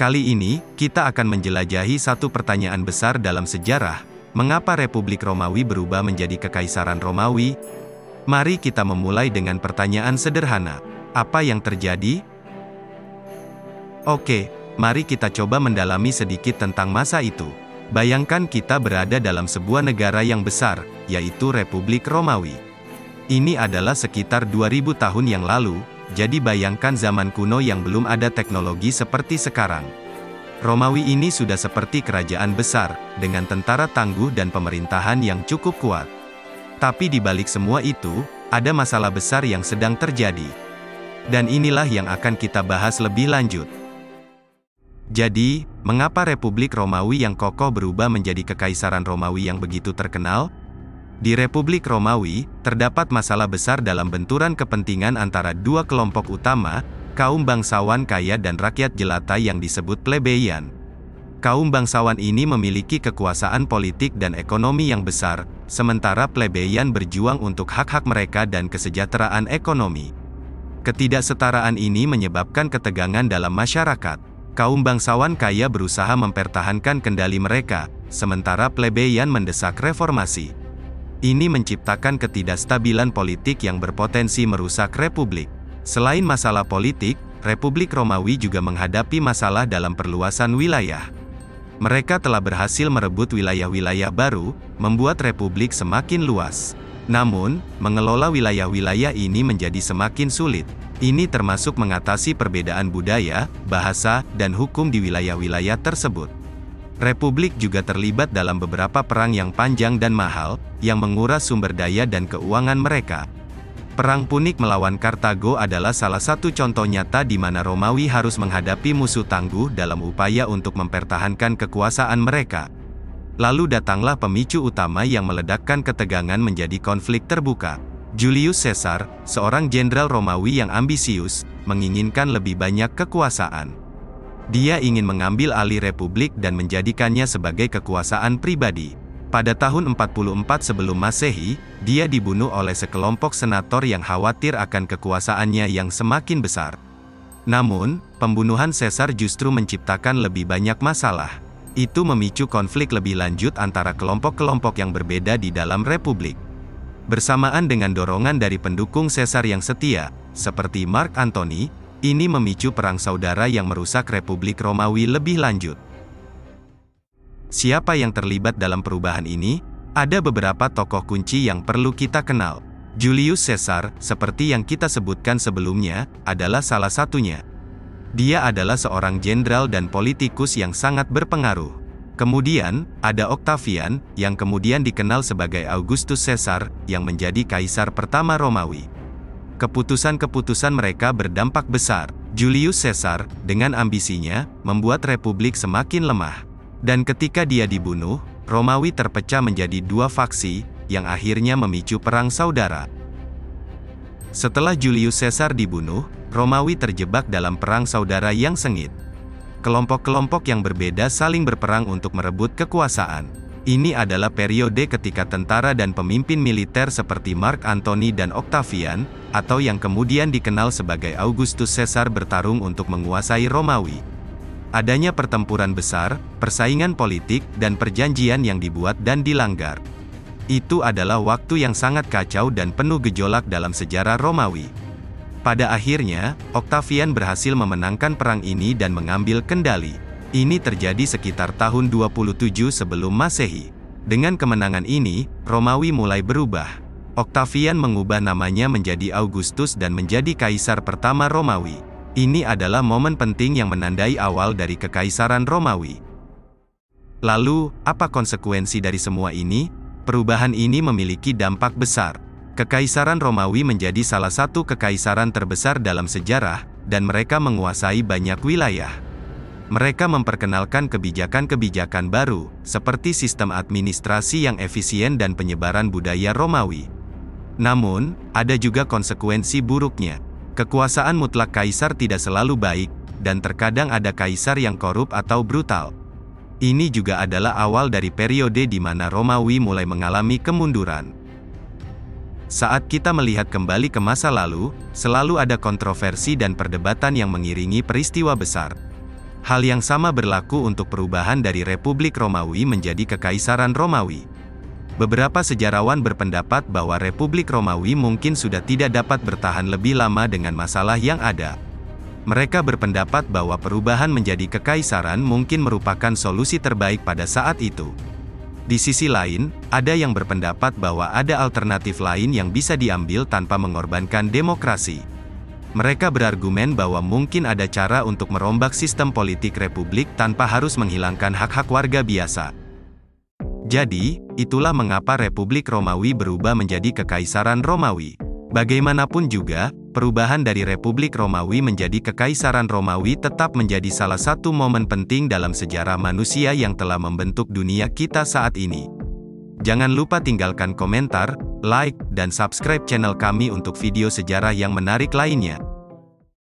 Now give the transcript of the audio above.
Kali ini, kita akan menjelajahi satu pertanyaan besar dalam sejarah, mengapa Republik Romawi berubah menjadi Kekaisaran Romawi? Mari kita memulai dengan pertanyaan sederhana. Apa yang terjadi? Oke, mari kita coba mendalami sedikit tentang masa itu. Bayangkan kita berada dalam sebuah negara yang besar, yaitu Republik Romawi. Ini adalah sekitar 2000 tahun yang lalu, jadi bayangkan zaman kuno yang belum ada teknologi seperti sekarang. Romawi ini sudah seperti kerajaan besar, dengan tentara tangguh dan pemerintahan yang cukup kuat. Tapi di balik semua itu, ada masalah besar yang sedang terjadi. Dan inilah yang akan kita bahas lebih lanjut. Jadi, mengapa Republik Romawi yang kokoh berubah menjadi Kekaisaran Romawi yang begitu terkenal? Di Republik Romawi, terdapat masalah besar dalam benturan kepentingan antara dua kelompok utama, kaum bangsawan kaya dan rakyat jelata yang disebut plebeian. Kaum bangsawan ini memiliki kekuasaan politik dan ekonomi yang besar, sementara plebeian berjuang untuk hak-hak mereka dan kesejahteraan ekonomi. Ketidaksetaraan ini menyebabkan ketegangan dalam masyarakat. Kaum bangsawan kaya berusaha mempertahankan kendali mereka, sementara plebeian mendesak reformasi. Ini menciptakan ketidakstabilan politik yang berpotensi merusak republik. Selain masalah politik, Republik Romawi juga menghadapi masalah dalam perluasan wilayah. Mereka telah berhasil merebut wilayah-wilayah baru, membuat republik semakin luas. Namun, mengelola wilayah-wilayah ini menjadi semakin sulit. Ini termasuk mengatasi perbedaan budaya, bahasa, dan hukum di wilayah-wilayah tersebut. Republik juga terlibat dalam beberapa perang yang panjang dan mahal, yang menguras sumber daya dan keuangan mereka. Perang Punik melawan Kartago adalah salah satu contoh nyata di mana Romawi harus menghadapi musuh tangguh dalam upaya untuk mempertahankan kekuasaan mereka. Lalu datanglah pemicu utama yang meledakkan ketegangan menjadi konflik terbuka. Julius Caesar, seorang jenderal Romawi yang ambisius, menginginkan lebih banyak kekuasaan. Dia ingin mengambil alih republik dan menjadikannya sebagai kekuasaan pribadi. Pada tahun 44 sebelum Masehi, dia dibunuh oleh sekelompok senator yang khawatir akan kekuasaannya yang semakin besar. Namun, pembunuhan Caesar justru menciptakan lebih banyak masalah. Itu memicu konflik lebih lanjut antara kelompok-kelompok yang berbeda di dalam republik. Bersamaan dengan dorongan dari pendukung Caesar yang setia, seperti Mark Antony, ini memicu perang saudara yang merusak Republik Romawi lebih lanjut. Siapa yang terlibat dalam perubahan ini? Ada beberapa tokoh kunci yang perlu kita kenal. Julius Caesar, seperti yang kita sebutkan sebelumnya, adalah salah satunya. Dia adalah seorang jenderal dan politikus yang sangat berpengaruh. Kemudian, ada Octavian, yang kemudian dikenal sebagai Augustus Caesar, yang menjadi kaisar pertama Romawi. Keputusan-keputusan mereka berdampak besar. Julius Caesar, dengan ambisinya, membuat republik semakin lemah. Dan ketika dia dibunuh, Romawi terpecah menjadi dua faksi, yang akhirnya memicu perang saudara. Setelah Julius Caesar dibunuh, Romawi terjebak dalam perang saudara yang sengit. Kelompok-kelompok yang berbeda saling berperang untuk merebut kekuasaan. Ini adalah periode ketika tentara dan pemimpin militer seperti Mark Antony dan Octavian, atau yang kemudian dikenal sebagai Augustus Caesar bertarung untuk menguasai Romawi. Adanya pertempuran besar, persaingan politik, dan perjanjian yang dibuat dan dilanggar. Itu adalah waktu yang sangat kacau dan penuh gejolak dalam sejarah Romawi. Pada akhirnya, Octavian berhasil memenangkan perang ini dan mengambil kendali. Ini terjadi sekitar tahun 27 sebelum Masehi. Dengan kemenangan ini, Romawi mulai berubah. Octavian mengubah namanya menjadi Augustus dan menjadi kaisar pertama Romawi. Ini adalah momen penting yang menandai awal dari Kekaisaran Romawi. Lalu, apa konsekuensi dari semua ini? Perubahan ini memiliki dampak besar. Kekaisaran Romawi menjadi salah satu kekaisaran terbesar dalam sejarah, dan mereka menguasai banyak wilayah. Mereka memperkenalkan kebijakan-kebijakan baru, seperti sistem administrasi yang efisien dan penyebaran budaya Romawi. Namun, ada juga konsekuensi buruknya. Kekuasaan mutlak kaisar tidak selalu baik, dan terkadang ada kaisar yang korup atau brutal. Ini juga adalah awal dari periode di mana Romawi mulai mengalami kemunduran. Saat kita melihat kembali ke masa lalu, selalu ada kontroversi dan perdebatan yang mengiringi peristiwa besar. Hal yang sama berlaku untuk perubahan dari Republik Romawi menjadi Kekaisaran Romawi. Beberapa sejarawan berpendapat bahwa Republik Romawi mungkin sudah tidak dapat bertahan lebih lama dengan masalah yang ada. Mereka berpendapat bahwa perubahan menjadi kekaisaran mungkin merupakan solusi terbaik pada saat itu. Di sisi lain, ada yang berpendapat bahwa ada alternatif lain yang bisa diambil tanpa mengorbankan demokrasi. Mereka berargumen bahwa mungkin ada cara untuk merombak sistem politik republik tanpa harus menghilangkan hak-hak warga biasa. Jadi, itulah mengapa Republik Romawi berubah menjadi Kekaisaran Romawi. Bagaimanapun juga, perubahan dari Republik Romawi menjadi Kekaisaran Romawi tetap menjadi salah satu momen penting dalam sejarah manusia yang telah membentuk dunia kita saat ini. Jangan lupa tinggalkan komentar, like, dan subscribe channel kami untuk video sejarah yang menarik lainnya.